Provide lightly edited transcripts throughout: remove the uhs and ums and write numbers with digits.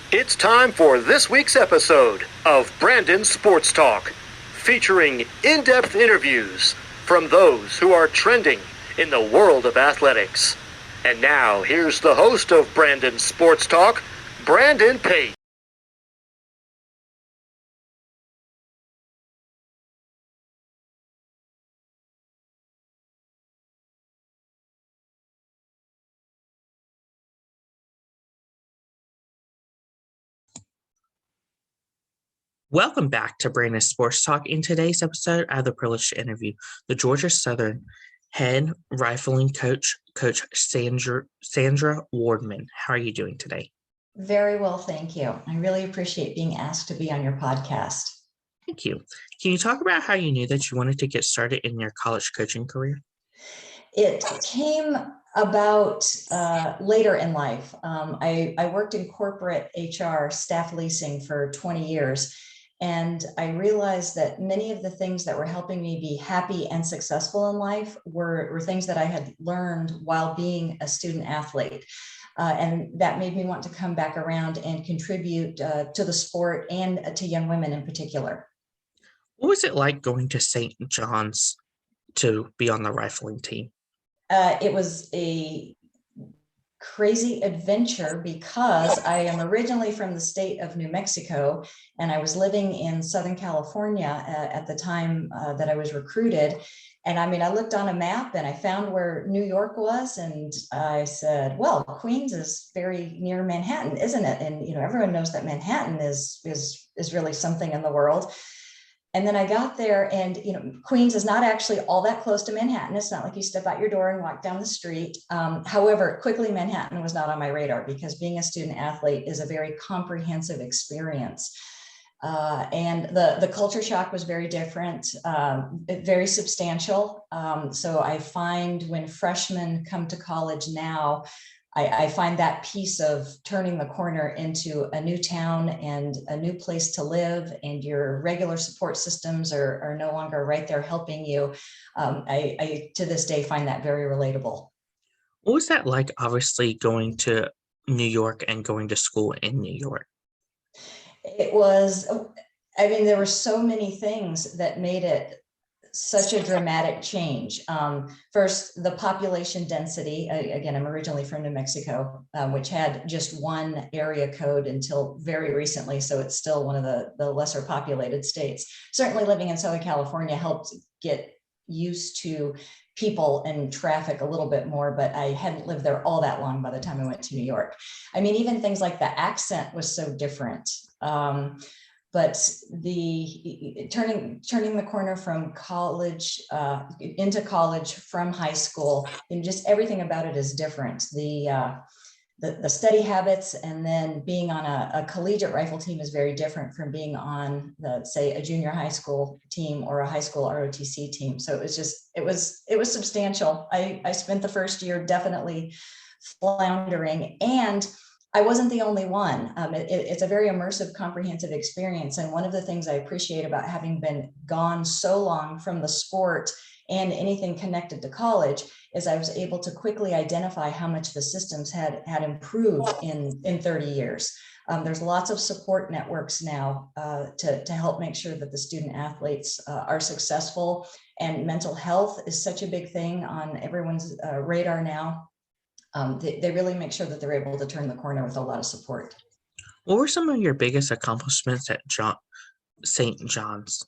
It's time for this week's episode of Brandon Sports Talk, featuring in-depth interviews from those who are trending in the world of athletics. And now, here's the host of Brandon Sports Talk, Brandon Pate. Welcome back to Brandon Sports Talk. In today's episode, I have the privilege to interview the Georgia Southern head rifling coach, Coach Sandra Worman. How are you doing today? Very well, thank you. I really appreciate being asked to be on your podcast. Thank you. Can you talk about how you knew that you wanted to get started in your college coaching career? It came about later in life. I worked in corporate HR, staff leasing for 20 years. And I realized that many of the things that were helping me be happy and successful in life were things that I had learned while being a student athlete. And that made me want to come back around and contribute to the sport and to young women in particular. What was it like going to St. John's to be on the rifling team? It was a crazy adventure because I am originally from the state of New Mexico, and I was living in Southern California at the time that I was recruited. And I looked on a map and I found where New York was, and I said, well, Queens is very near Manhattan, isn't it? And everyone knows that Manhattan is really something in the world. And then I got there, and Queens is not actually all that close to Manhattan. It's not like you step out your door and walk down the street. However, quickly Manhattan was not on my radar because being a student athlete is a very comprehensive experience. And the culture shock was very different, very substantial. So I find when freshmen come to college now, I find that piece of turning the corner into a new town and a new place to live, and your regular support systems are no longer right there helping you. I to this day find that very relatable. What was that like, obviously, going to New York and going to school in New York? It was, there were so many things that made it such a dramatic change. First, the population density. Again, I'm originally from New Mexico, which had just one area code until very recently. So it's still one of the lesser populated states. Certainly living in Southern California helped get used to people and traffic a little bit more, but I hadn't lived there all that long by the time I went to New York. Even things like the accent was so different. But the turning the corner from college into college from high school, and just everything about it is different. The study habits, and then being on a collegiate rifle team is very different from being on say a junior high school team or a high school ROTC team. So it was substantial. I spent the first year definitely floundering, and I wasn't the only one. It's a very immersive, comprehensive experience. And one of the things I appreciate about having been gone so long from the sport and anything connected to college is I was able to quickly identify how much the systems had improved in 30 years. There's lots of support networks now to help make sure that the student athletes are successful, and mental health is such a big thing on everyone's radar now. They really make sure that they're able to turn the corner with a lot of support. What were some of your biggest accomplishments at St. John's?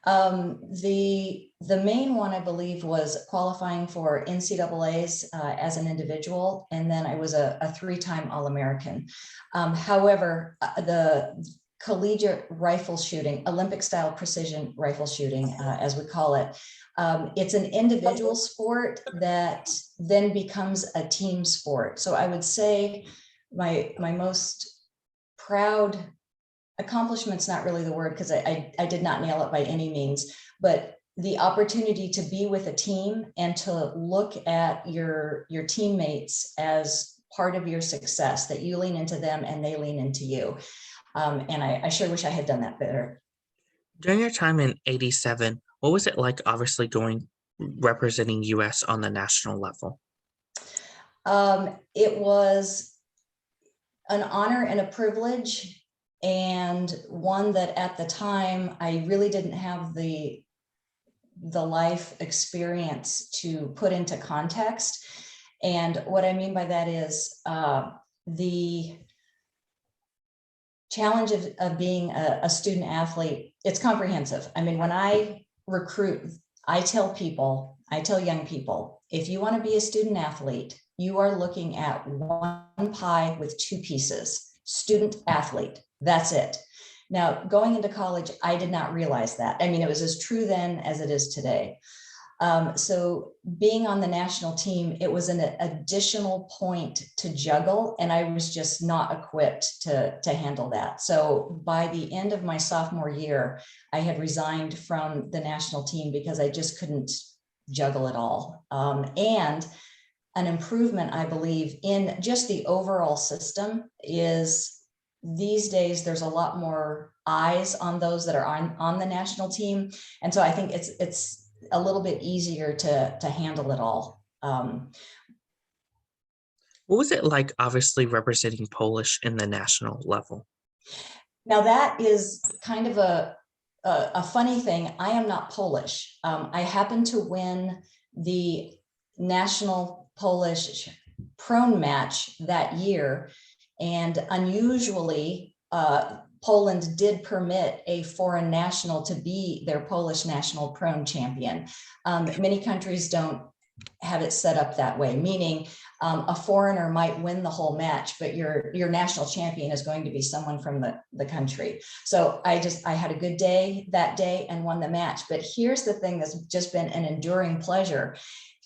The main one, I believe, was qualifying for NCAAs as an individual, and then I was a 3-time All-American. However, the collegiate rifle shooting, Olympic style precision rifle shooting, as we call it, it's an individual sport that then becomes a team sport. So I would say my most proud accomplishment's not really the word, because I did not nail it by any means, but the opportunity to be with a team and to look at your teammates as part of your success, that you lean into them and they lean into you. And I sure wish I had done that better. During your time in '87, what was it like, obviously, representing U.S. on the national level? It was an honor and a privilege, and one that at the time I really didn't have the life experience to put into context. And what I mean by that is the challenge of being a student athlete, it's comprehensive. I mean, when I recruit, I tell young people, if you want to be a student athlete, you are looking at one pie with two pieces. Student athlete, that's it. Now, going into college, I did not realize that. I mean, it was as true then as it is today. So being on the national team, it was an additional point to juggle, and I was just not equipped to handle that. So by the end of my sophomore year, I had resigned from the national team because I just couldn't juggle it all. And an improvement, I believe, in just the overall system is these days there's a lot more eyes on those that are on the national team. And so I think it's a little bit easier to handle it all. What was it like, obviously, representing Polish in the national level? Now that is kind of a funny thing. I am not Polish. I happened to win the national Polish prone match that year, and unusually, Poland did permit a foreign national to be their Polish national prone champion. Many countries don't have it set up that way, meaning a foreigner might win the whole match, but your national champion is going to be someone from the country. So I had a good day that day and won the match. But here's the thing that's just been an enduring pleasure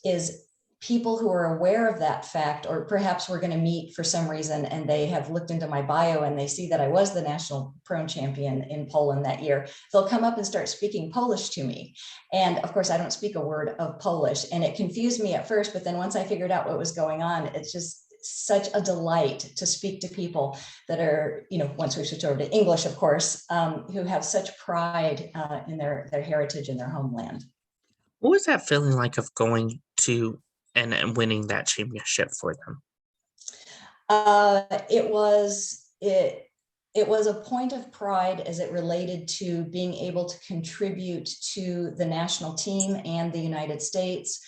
is people who are aware of that fact, or perhaps we're going to meet for some reason and they have looked into my bio and they see that I was the national prone champion in Poland that year, they'll come up and start speaking Polish to me. And of course, I don't speak a word of Polish, and it confused me at first, but then once I figured out what was going on, it's just such a delight to speak to people that are, once we switch over to English, of course, who have such pride in their heritage and their homeland. What was that feeling like of going to and winning that championship for them? It was a point of pride as it related to being able to contribute to the national team and the United States.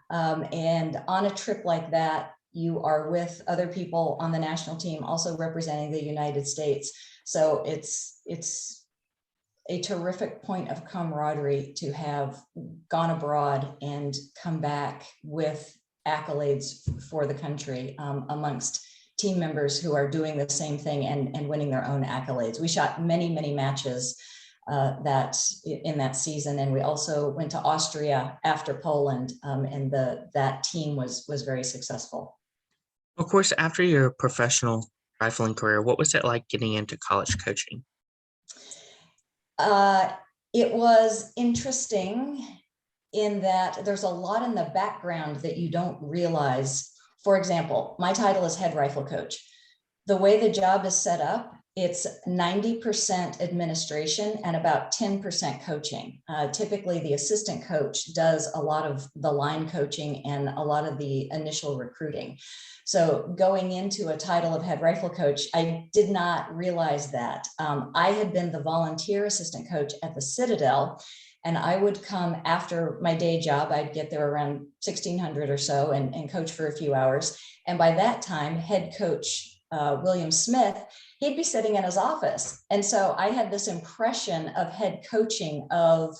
And on a trip like that, you are with other people on the national team also representing the United States. So it's a terrific point of camaraderie to have gone abroad and come back with accolades for the country amongst team members who are doing the same thing and winning their own accolades. We shot many, many matches in that season, and we also went to Austria after Poland, and that team was very successful. Of course, after your professional rifling career, what was it like getting into college coaching? It was interesting in that there's a lot in the background that you don't realize. For example, my title is head rifle coach. The way the job is set up, it's 90% administration and about 10% coaching. Typically, the assistant coach does a lot of the line coaching and a lot of the initial recruiting. So going into a title of head rifle coach, I did not realize that. I had been the volunteer assistant coach at the Citadel, and I would come after my day job. I'd get there around 1600 or so and coach for a few hours. And by that time, head coach William Smith, he'd be sitting in his office. And so I had this impression of head coaching of,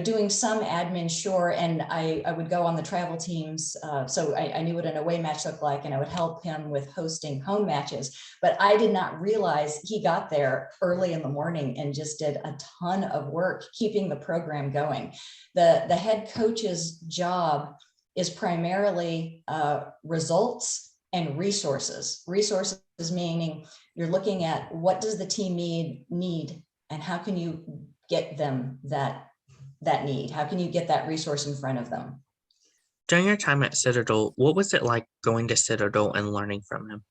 doing some admin, sure. And I would go on the travel teams. So I knew what an away match looked like, and I would help him with hosting home matches. But I did not realize he got there early in the morning and just did a ton of work keeping the program going. The head coach's job is primarily results and resources. Resources meaning you're looking at what does the team need and how can you get them that need? How can you get that resource in front of them? During your time at Citadel, what was it like going to Citadel and learning from him?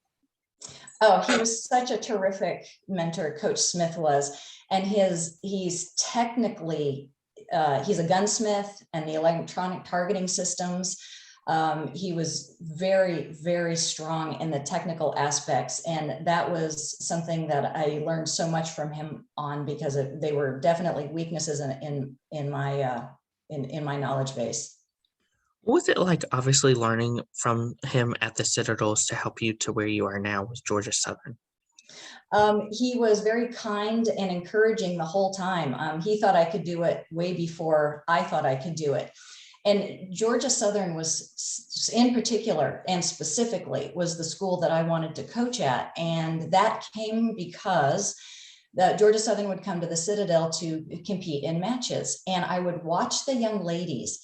Oh, he was such a terrific mentor, Coach Smith was. And he's technically, he's a gunsmith and the electronic targeting systems. He was very, very strong in the technical aspects, and that was something that I learned so much from him on, because they were definitely weaknesses in my knowledge base. What was it like, obviously, learning from him at the Citadels to help you to where you are now with Georgia Southern? He was very kind and encouraging the whole time. He thought I could do it way before I thought I could do it. And Georgia Southern was, in particular and specifically, was the school that I wanted to coach at. And that came because Georgia Southern would come to the Citadel to compete in matches. And I would watch the young ladies,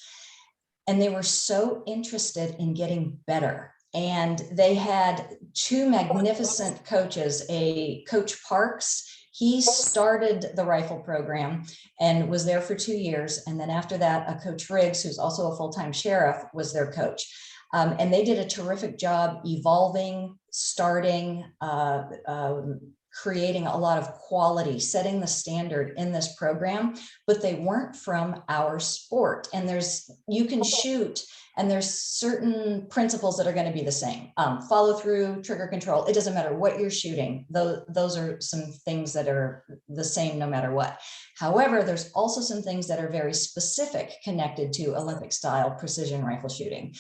and they were so interested in getting better. And they had two magnificent coaches, a Coach Parks. He started the rifle program and was there for 2 years. And then after that, a Coach Riggs, who's also a full-time sheriff, was their coach. And they did a terrific job evolving, starting, creating a lot of quality, setting the standard in this program, but they weren't from our sport. And you can shoot, and there's certain principles that are going to be the same. Follow through, trigger control. It doesn't matter what you're shooting. Those are some things that are the same no matter what. However, there's also some things that are very specific connected to Olympic style precision rifle shooting.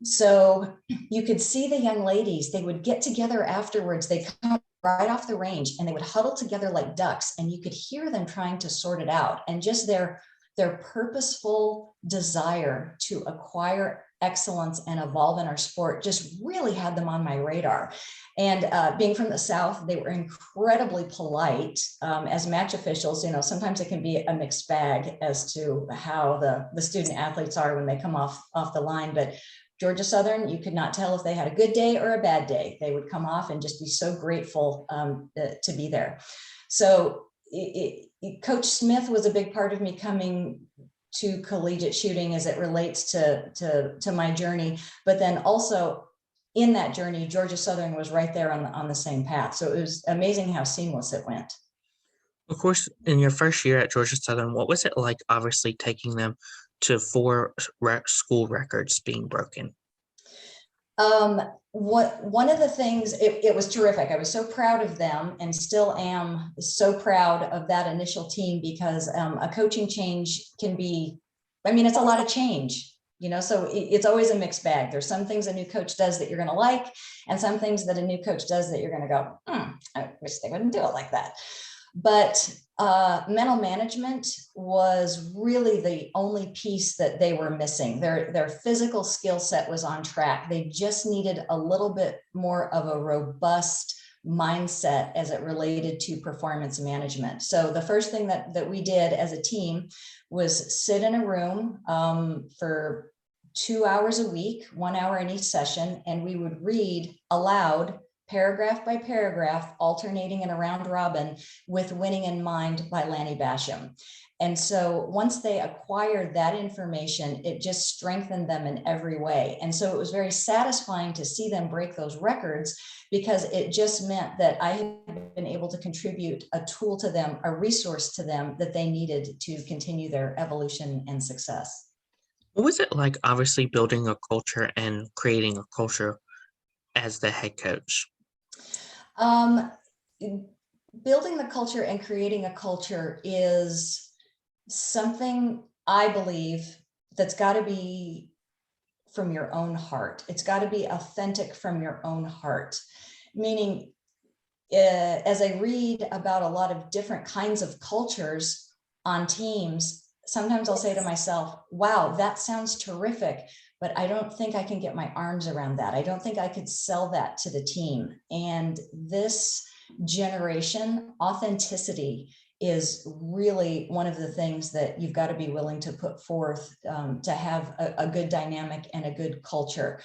So you could see the young ladies, they would get together afterwards. They come right off the range and they would huddle together like ducks, and you could hear them trying to sort it out. And just their purposeful desire to acquire excellence and evolve in our sport just really had them on my radar. And being from the South, they were incredibly polite as match officials. You know, sometimes it can be a mixed bag as to how the student athletes are when they come off the line. But Georgia Southern, you could not tell if they had a good day or a bad day. They would come off and just be so grateful to be there. So Coach Smith was a big part of me coming to collegiate shooting as it relates to my journey. But then also in that journey, Georgia Southern was right there on the same path. So it was amazing how seamless it went. Of course, in your first year at Georgia Southern, what was it like, obviously, taking them to 4 school records being broken? One of the things, it was terrific. I was so proud of them, and still am so proud of that initial team, because a coaching change can be, I mean, it's a lot of change, you know, so it's always a mixed bag. There's some things a new coach does that you're going to like, and some things that a new coach does that you're going to go, I wish they wouldn't do it like that. But mental management was really the only piece that they were missing. Their physical skill set was on track. They just needed a little bit more of a robust mindset as it related to performance management. So the first thing that we did as a team was sit in a room for 2 hours a week, 1 hour in each session, and we would read aloud, paragraph by paragraph, alternating in a round robin with Winning in Mind by Lanny Basham. And so once they acquired that information, it just strengthened them in every way. And so it was very satisfying to see them break those records, because it just meant that I had been able to contribute a tool to them, a resource to them that they needed to continue their evolution and success. What was it like, obviously, building a culture and creating a culture as the head coach? Building the culture and creating a culture is something, I believe, that's got to be from your own heart. It's got to be authentic from your own heart. Meaning, as I read about a lot of different kinds of cultures on teams, sometimes I'll say to myself, wow, that sounds terrific, but I don't think I can get my arms around that. I don't think I could sell that to the team. And this generation, authenticity is really one of the things that you've got to be willing to put forth to have a good dynamic and a good culture.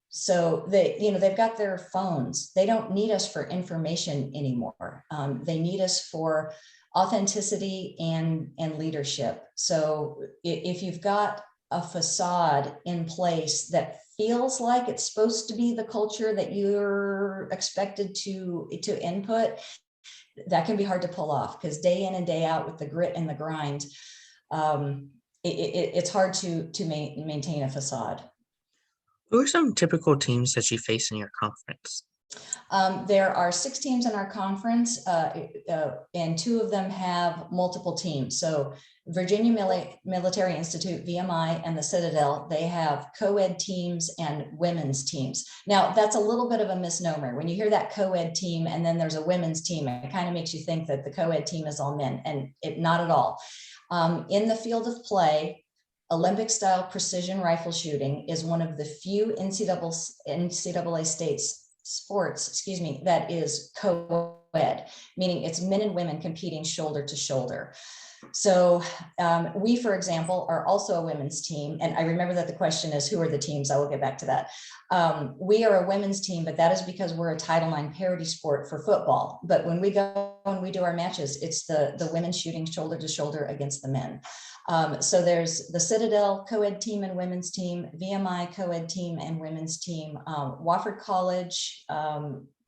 So they've got their phones. They don't need us for information anymore. They need us for authenticity and leadership. So if you've got a facade in place that feels like it's supposed to be the culture that you're expected to input, that can be hard to pull off, because day in and day out with the grit and the grind, it's hard to maintain a facade. Who are some typical teams that you face in your conference? There are 6 teams in our conference, and 2 of them have multiple teams. So Virginia Military Institute, VMI, and the Citadel, they have co-ed teams and women's teams. Now, that's a little bit of a misnomer. When you hear that co-ed team and then there's a women's team, it kind of makes you think that the co-ed team is all men, and not at all. In the field of play, Olympic-style precision rifle shooting is one of the few NCAA states sports, that is co-ed, meaning it's men and women competing shoulder to shoulder. So we, for example, are also a women's team. And I remember that the question is, who are the teams? I will get back to that. We are a women's team, but that is because we're a Title IX parity sport for football. But when we go and we do our matches, it's the women shooting shoulder to shoulder against the men. So there's the Citadel co-ed team and women's team, VMI co-ed team and women's team, Wofford College,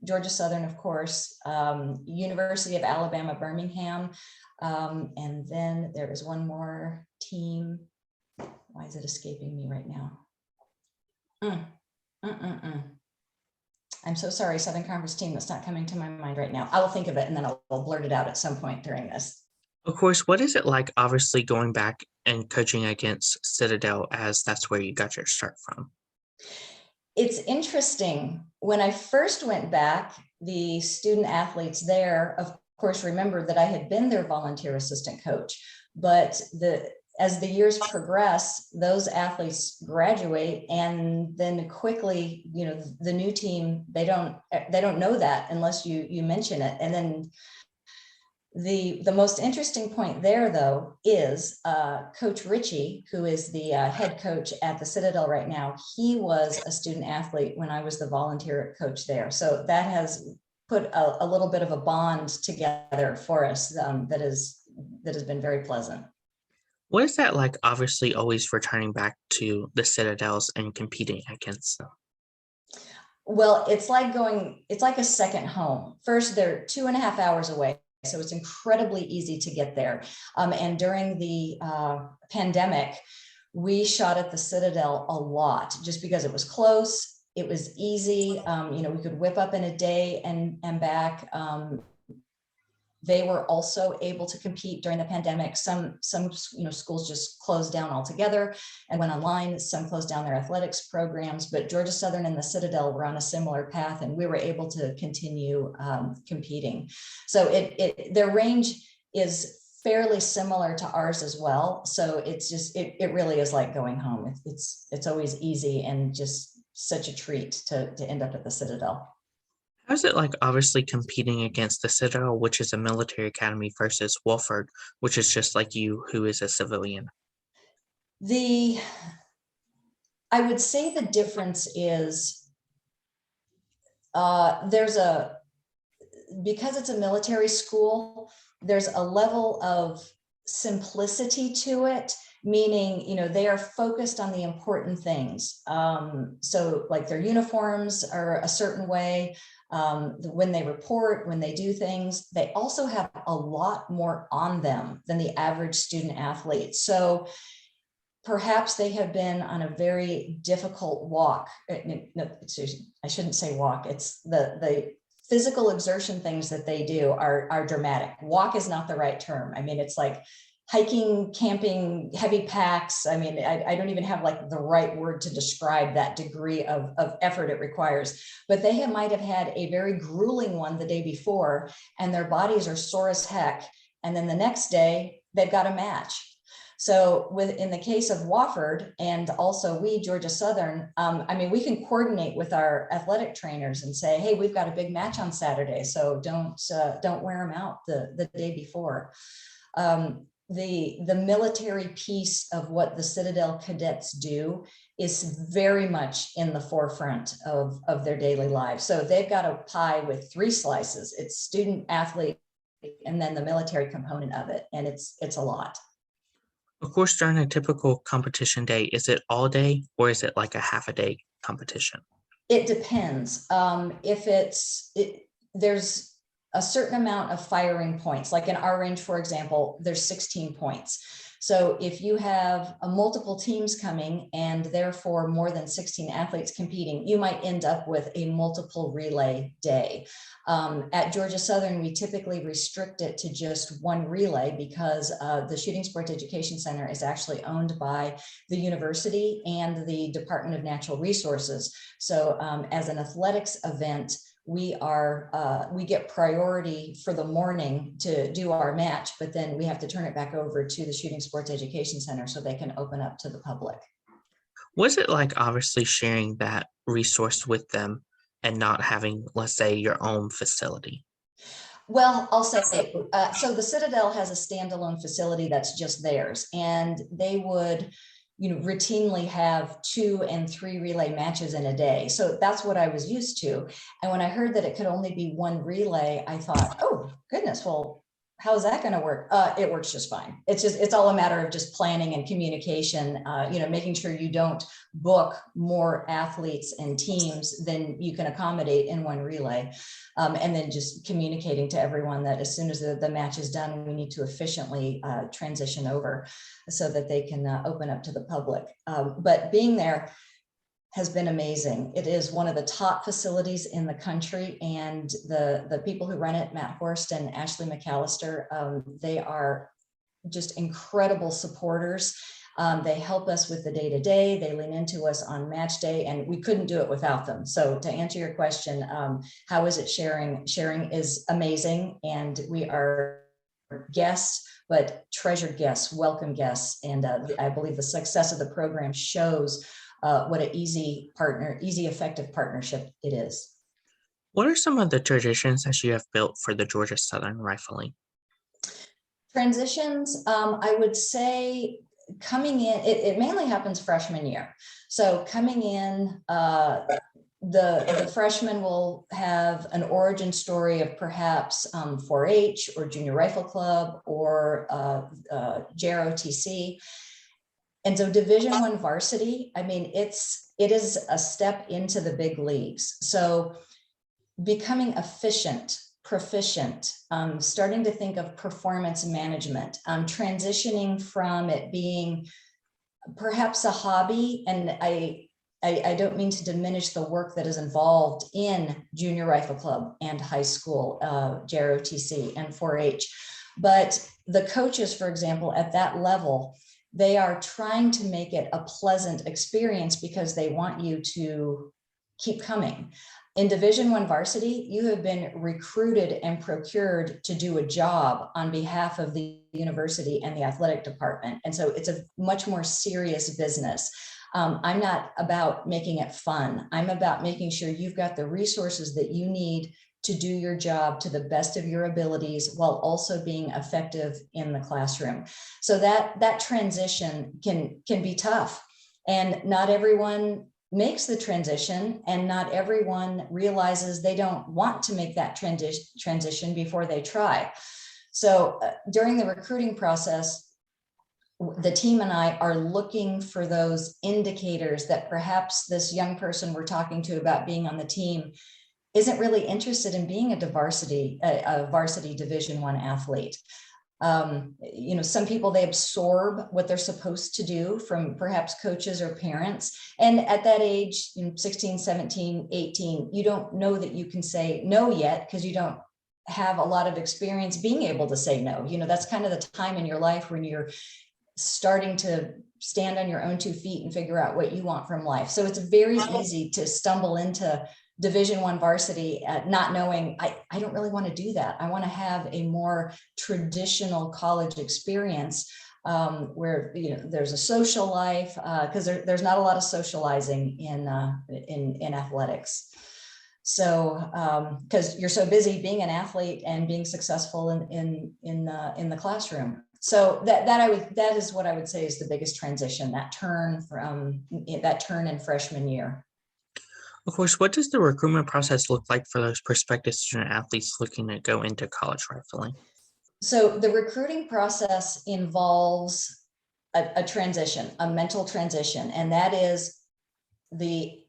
Georgia Southern, of course, University of Alabama, Birmingham. And then there is one more team. Why is it escaping me right now? I'm so sorry, Southern Conference team, that's not coming to my mind right now. I will think of it and then I'll blurt it out at some point during this. Of course, what is it like, obviously, going back and coaching against Citadel, as that's where you got your start from? It's interesting. When I first went back, the student athletes there, of course, remembered that I had been their volunteer assistant coach, but as the years progress, those athletes graduate, and then quickly, the new team, they don't know that unless you mention it. And then the most interesting point there, though, is Coach Ritchie, who is the head coach at the Citadel right now. He was a student athlete when I was the volunteer coach there. So that has put a little bit of a bond together for us that has been very pleasant. What is that like, obviously, always returning back to the Citadels and competing against them? Well, it's like a second home. First, they're 2.5 hours away, so it's incredibly easy to get there. And during the pandemic, we shot at the Citadel a lot just because it was close. It was easy. We could whip up in a day and back. They were also able to compete during the pandemic. Some schools just closed down altogether and went online. Some closed down their athletics programs, but Georgia Southern and the Citadel were on a similar path, and we were able to continue competing. So their range is fairly similar to ours as well. So it's just it really is like going home. It's always easy and just such a treat to end up at the Citadel. How's it like, obviously, competing against the Citadel, which is a military academy, versus Wofford, which is just like you, who is a civilian? I would say the difference is because it's a military school, there's a level of simplicity to it, meaning, they are focused on the important things. So like their uniforms are a certain way. When they report, when they do things, they also have a lot more on them than the average student athlete. So perhaps they have been on a very difficult walk. No, I shouldn't say walk. It's the physical exertion things that they do are dramatic. Walk is not the right term. I mean, it's like hiking, camping, heavy packs. I mean, I don't even have like the right word to describe that degree of effort it requires, but they might have had a very grueling one the day before and their bodies are sore as heck. And then the next day they've got a match. So in the case of Wofford and also Georgia Southern, we can coordinate with our athletic trainers and say, hey, we've got a big match on Saturday, so don't wear them out the day before. The military piece of what the Citadel cadets do is very much in the forefront of their daily lives. So they've got a pie with 3 slices. It's student, athlete, and then the military component of it. And it's a lot. Of course, during a typical competition day, is it all day or is it like a half a day competition? It depends. There's a certain amount of firing points. Like in our range, for example, there's 16 points. So if you have multiple teams coming and therefore more than 16 athletes competing, you might end up with a multiple relay day. At Georgia Southern, we typically restrict it to just one relay because the Shooting Sports Education Center is actually owned by the university and the Department of Natural Resources. So as an athletics event, we get priority for the morning to do our match, but then we have to turn it back over to the Shooting Sports Education Center so they can open up to the public. Was it like obviously sharing that resource with them and not having, let's say, your own facility? Well, I'll say, so the Citadel has a standalone facility that's just theirs, and they would, routinely have 2 and 3 relay matches in a day. So that's what I was used to. And when I heard that it could only be one relay, I thought, oh goodness, well, how's that going to work? It works just fine. It's all a matter of just planning and communication, making sure you don't book more athletes and teams than you can accommodate in one relay. And then just communicating to everyone that as soon as the match is done, we need to efficiently transition over so that they can open up to the public. But being there has been amazing. It is one of the top facilities in the country, and the people who run it, Matt Horst and Ashley McAllister, they are just incredible supporters. They help us with the day-to-day. They lean into us on match day, and we couldn't do it without them. So to answer your question, how is it sharing? Sharing is amazing, and we are guests, but treasured guests, welcome guests. And I believe the success of the program shows what an easy, effective partnership it is. What are some of the traditions that you have built for the Georgia Southern Rifling? Transitions, I would say coming in, it mainly happens freshman year. So coming in, the freshmen will have an origin story of perhaps 4-H or Junior Rifle Club or JROTC. And so Division I varsity, I mean, it is a step into the big leagues. So becoming efficient, proficient, starting to think of performance management, transitioning from it being perhaps a hobby. And I don't mean to diminish the work that is involved in Junior Rifle Club and high school, JROTC and 4-H. But the coaches, for example, at that level, they are trying to make it a pleasant experience because they want you to keep coming. In Division I varsity, you have been recruited and procured to do a job on behalf of the university and the athletic department. And so it's a much more serious business. I'm not about making it fun. I'm about making sure you've got the resources that you need to do your job to the best of your abilities while also being effective in the classroom. So that transition can be tough, and not everyone makes the transition, and not everyone realizes they don't want to make that transition before they try. So during the recruiting process, the team and I are looking for those indicators that perhaps this young person we're talking to about being on the team isn't really interested in being a varsity Division I athlete. Some people, they absorb what they're supposed to do from perhaps coaches or parents. And at that age, 16, 17, 18, you don't know that you can say no yet because you don't have a lot of experience being able to say no. That's kind of the time in your life when you're starting to stand on your own 2 feet and figure out what you want from life. So it's very easy to stumble into Division I varsity, not knowing I don't really want to do that. I want to have a more traditional college experience where there's a social life, because there's not a lot of socializing in athletics. So because you're so busy being an athlete and being successful in the classroom. So that is what I would say is the biggest transition, that turn in freshman year. Of course, what does the recruitment process look like for those prospective student athletes looking to go into college rifling? So the recruiting process involves a transition, a mental transition, and that is the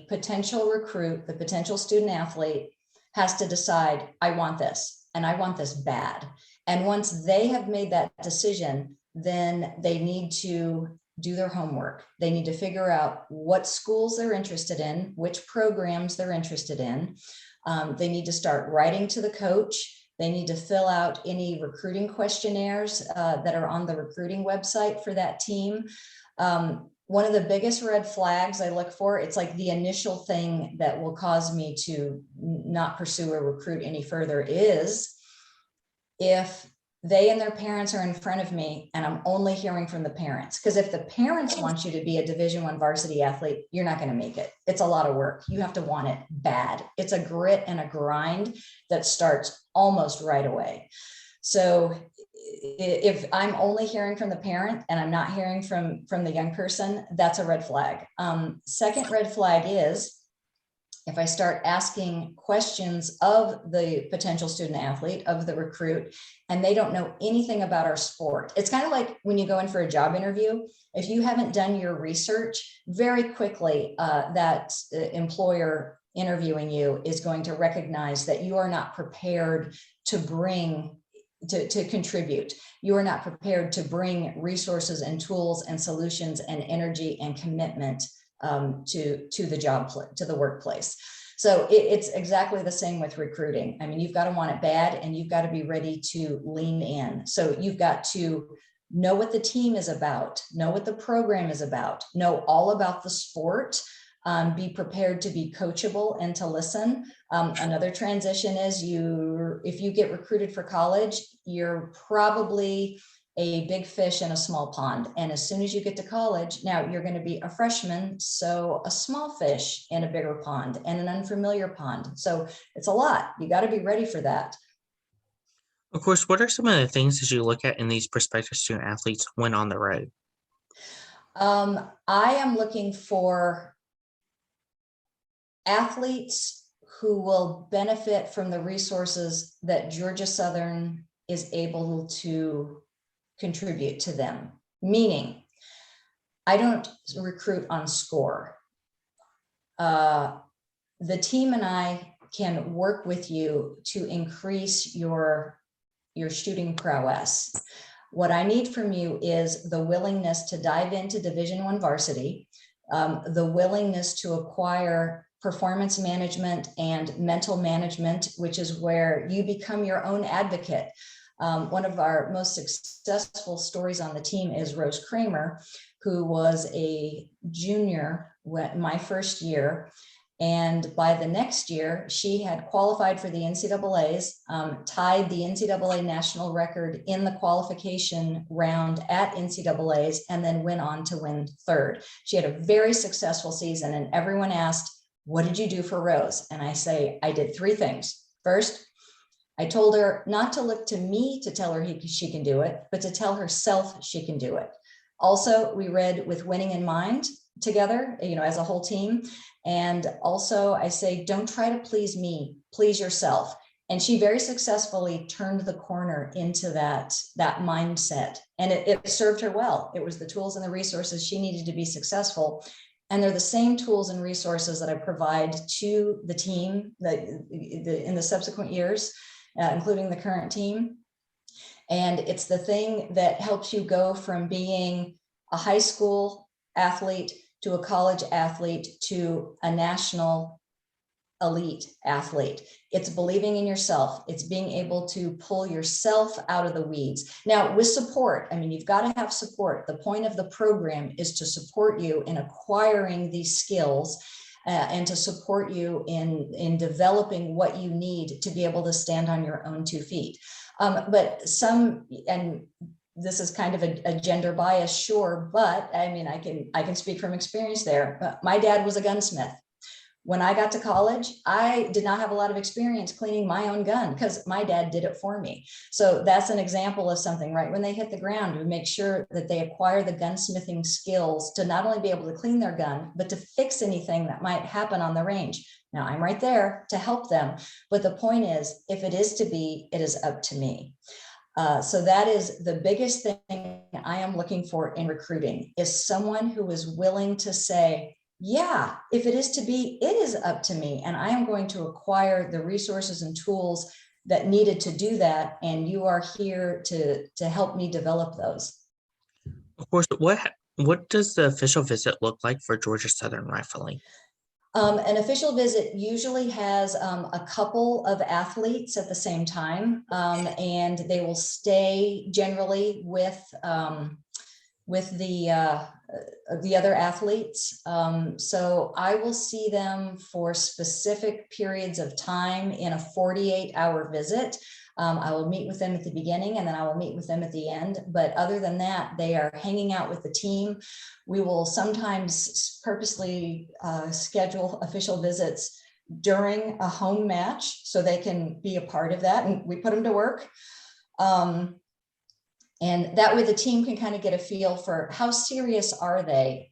potential recruit, the potential student athlete has to decide, I want this, and I want this bad. And once they have made that decision, then they need to do their homework. They need to figure out what schools they're interested in, which programs they're interested in. They need to start writing to the coach. They need to fill out any recruiting questionnaires that are on the recruiting website for that team. One of the biggest red flags I look for, it's like the initial thing that will cause me to not pursue or recruit any further, is if they and their parents are in front of me and I'm only hearing from the parents. Because if the parents want you to be a Division I varsity athlete, you're not going to make it. It's a lot of work. You have to want it bad. It's a grit and a grind that starts almost right away. So if I'm only hearing from the parent and I'm not hearing from the young person, that's a red flag. Second red flag is if I start asking questions of the potential student athlete, of the recruit, and they don't know anything about our sport. It's kind of like when you go in for a job interview. If you haven't done your research, very quickly that employer interviewing you is going to recognize that you are not prepared to contribute. You are not prepared to bring resources and tools and solutions and energy and commitment to the job, to the workplace. So it's exactly the same with recruiting. I mean, you've got to want it bad and you've got to be ready to lean in. So you've got to know what the team is about, know what the program is about, know all about the sport, be prepared to be coachable and to listen. Another transition is if you get recruited for college, you're probably a big fish in a small pond. And as soon as you get to college, now you're going to be a freshman, so a small fish in a bigger pond and an unfamiliar pond. So it's a lot. You got to be ready for that. Of course, what are some of the things that you look at in these prospective student athletes when on the road? I am looking for athletes who will benefit from the resources that Georgia Southern is able to contribute to them. Meaning, I don't recruit on score. The team and I can work with you to increase your shooting prowess. What I need from you is the willingness to dive into Division I varsity, the willingness to acquire performance management and mental management, which is where you become your own advocate. One of our most successful stories on the team is Rose Kramer, who was a junior my first year. And by the next year, she had qualified for the NCAAs, tied the NCAA national record in the qualification round at NCAAs, and then went on to win third. She had a very successful season, and everyone asked, "What did you do for Rose?" And I say, I did three things. First, I told her not to look to me to tell her she can do it, but to tell herself she can do it. Also, we read With Winning in Mind together, as a whole team. And also I say, don't try to please me, please yourself. And she very successfully turned the corner into that mindset. And it served her well. It was the tools and the resources she needed to be successful. And they're the same tools and resources that I provide to the team in the subsequent years, including the current team. And it's the thing that helps you go from being a high school athlete to a college athlete to a national elite athlete. It's believing in yourself. It's being able to pull yourself out of the weeds. Now, with support, you've got to have support. The point of the program is to support you in acquiring these skills and to support you in developing what you need to be able to stand on your own 2 feet. But this is kind of a gender bias, sure, but I can speak from experience there. My dad was a gunsmith. When I got to college, I did not have a lot of experience cleaning my own gun because my dad did it for me. So that's an example of something, right? When they hit the ground, we make sure that they acquire the gunsmithing skills to not only be able to clean their gun, but to fix anything that might happen on the range. Now, I'm right there to help them. But the point is, if it is to be, it is up to me. So that is the biggest thing I am looking for in recruiting, is someone who is willing to say, yeah, if it is to be, it is up to me. And I am going to acquire the resources and tools that needed to do that. And you are here to help me develop those. Of course, what does the official visit look like for Georgia Southern Rifling? An official visit usually has a couple of athletes at the same time, and they will stay generally with the other athletes. So I will see them for specific periods of time in a 48-hour visit. I will meet with them at the beginning and then I will meet with them at the end. But other than that, they are hanging out with the team. We will sometimes purposely schedule official visits during a home match so they can be a part of that, and we put them to work. And that way the team can kind of get a feel for how serious are they?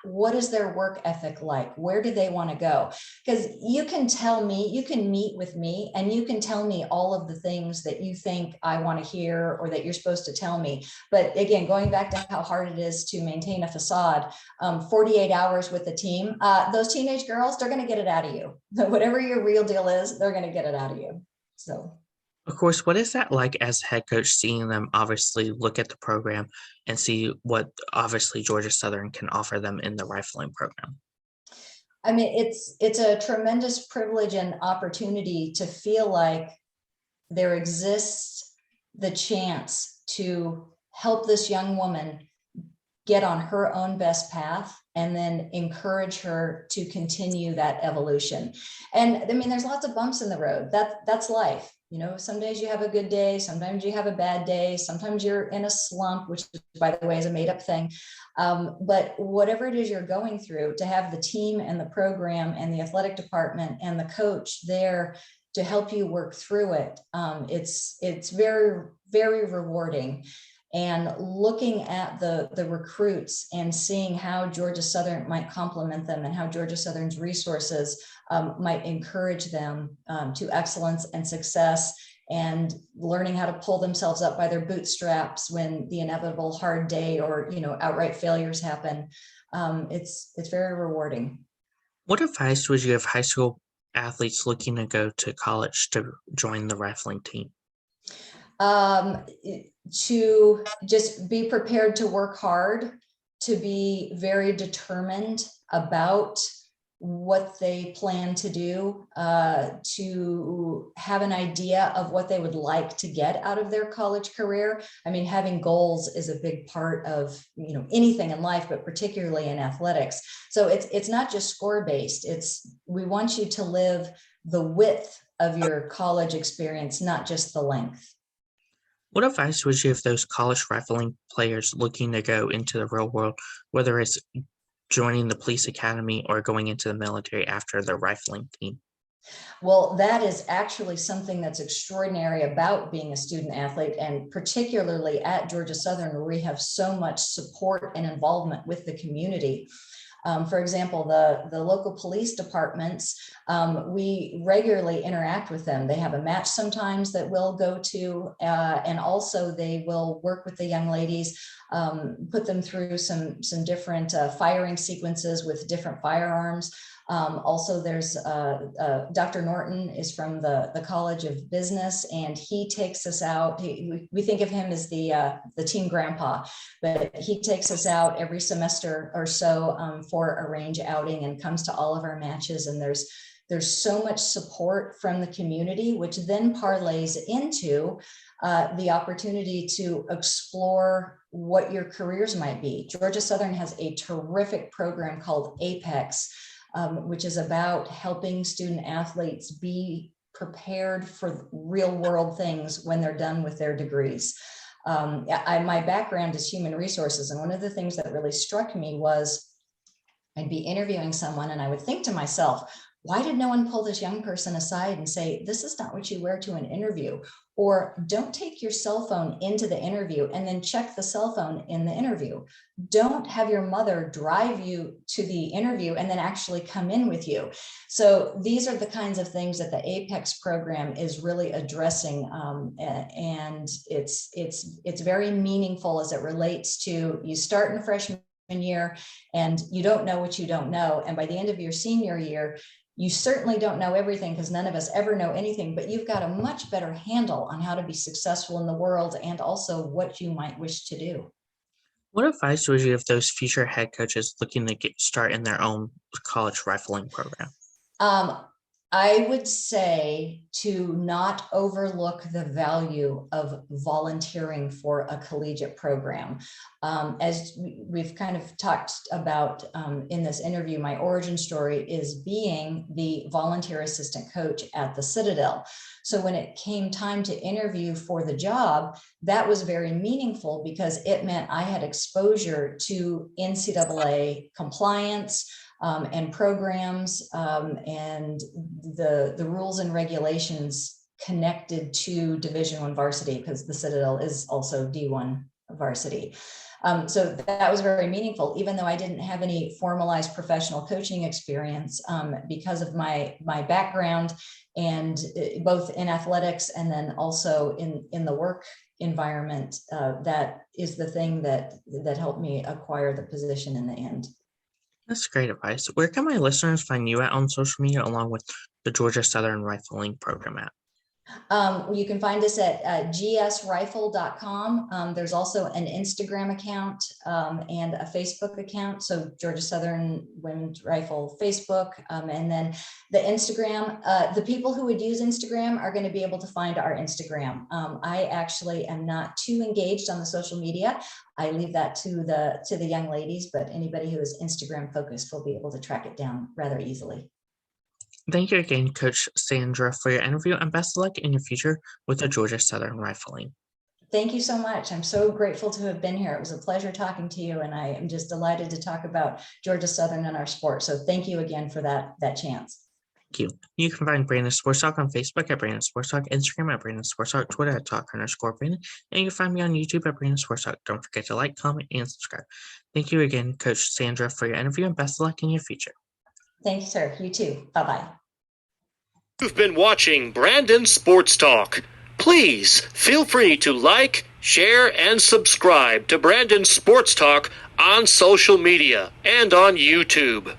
What is their work ethic like? Where do they want to go? Because you can tell me, you can meet with me and you can tell me all of the things that you think I want to hear or that you're supposed to tell me. But again, going back to how hard it is to maintain a facade, 48 hours with the team, those teenage girls, they're going to get it out of you. Whatever your real deal is, they're going to get it out of you. So. Of course, what is that like as head coach, seeing them obviously look at the program and see what obviously Georgia Southern can offer them in the rifling program? I mean, it's a tremendous privilege and opportunity to feel like there exists the chance to help this young woman get on her own best path and then encourage her to continue that evolution. And I mean, there's lots of bumps in the road. That's life. You know, some days you have a good day, sometimes you have a bad day, sometimes you're in a slump, which, by the way, is a made-up thing. But whatever it is you're going through, to have the team and the program and the athletic department and the coach there to help you work through it, it's very, very rewarding. And looking at the recruits and seeing how Georgia Southern might complement them and how Georgia Southern's resources might encourage them to excellence and success, and learning how to pull themselves up by their bootstraps when the inevitable hard day or, you know, outright failures happen. It's very rewarding. What advice would you give high school athletes looking to go to college to join the rifling team? To just be prepared to work hard, to be very determined about what they plan to do, to have an idea of what they would like to get out of their college career. I mean, having goals is a big part of, you know, anything in life, but particularly in athletics. So it's not just score based. We want you to live the width of your college experience, not just the length. What advice would you give those college rifling players looking to go into the real world, whether it's joining the police academy or going into the military after the rifling team? Well, that is actually something that's extraordinary about being a student athlete, and particularly at Georgia Southern, where we have so much support and involvement with the community. For example, the local police departments, we regularly interact with them. They have a match sometimes that we'll go to, and also they will work with the young ladies, put them through some different firing sequences with different firearms. Also, there's Dr. Norton is from the College of Business, and he takes us out. We think of him as the team grandpa, but he takes us out every semester or so for a range outing and comes to all of our matches. And there's so much support from the community, which then parlays into the opportunity to explore what your careers might be. Georgia Southern has a terrific program called Apex, which is about helping student athletes be prepared for real world things when they're done with their degrees. My background is human resources, and one of the things that really struck me was I'd be interviewing someone and I would think to myself, why did no one pull this young person aside and say, this is not what you wear to an interview? Or don't take your cell phone into the interview and then check the cell phone in the interview. Don't have your mother drive you to the interview and then actually come in with you. So these are the kinds of things that the Apex program is really addressing. And it's very meaningful as it relates to, you start in freshman year and you don't know what you don't know. And by the end of your senior year, you certainly don't know everything, because none of us ever know anything, but you've got a much better handle on how to be successful in the world and also what you might wish to do. What advice would you give those future head coaches looking to start in their own college rifling program? I would say to not overlook the value of volunteering for a collegiate program. As we've kind of talked about in this interview, my origin story is being the volunteer assistant coach at the Citadel. So when it came time to interview for the job, that was very meaningful because it meant I had exposure to NCAA compliance, and programs, and the rules and regulations connected to Division I varsity, because the Citadel is also D1 varsity. So that was very meaningful, even though I didn't have any formalized professional coaching experience, because of my background, and both in athletics and then also in the work environment. That is the thing that helped me acquire the position in the end. That's great advice. Where can my listeners find you at on social media along with the Georgia Southern Rifling program at? You can find us at gsrifle.com. There's also an Instagram account and a Facebook account. So Georgia Southern Women's Rifle Facebook, and then the Instagram. The people who would use Instagram are going to be able to find our Instagram. I actually am not too engaged on the social media. I leave that to the young ladies, but anybody who is Instagram focused will be able to track it down rather easily. Thank you again, Coach Sandra, for your interview, and best of luck in your future with the Georgia Southern Rifling. Thank you so much. I'm so grateful to have been here. It was a pleasure talking to you, and I am just delighted to talk about Georgia Southern and our sport. So thank you again for that chance. Thank you. You can find Brandon Sports Talk on Facebook at Brandon Sports Talk, Instagram at Brandon Sports Talk, Twitter at Talk_Brandon, and you can find me on YouTube at Brandon Sports Talk. Don't forget to like, comment, and subscribe. Thank you again, Coach Sandra, for your interview, and best of luck in your future. Thank you, sir. You too. Bye-bye. You've been watching Brandon Sports Talk. Please feel free to like, share, and subscribe to Brandon Sports Talk on social media and on YouTube.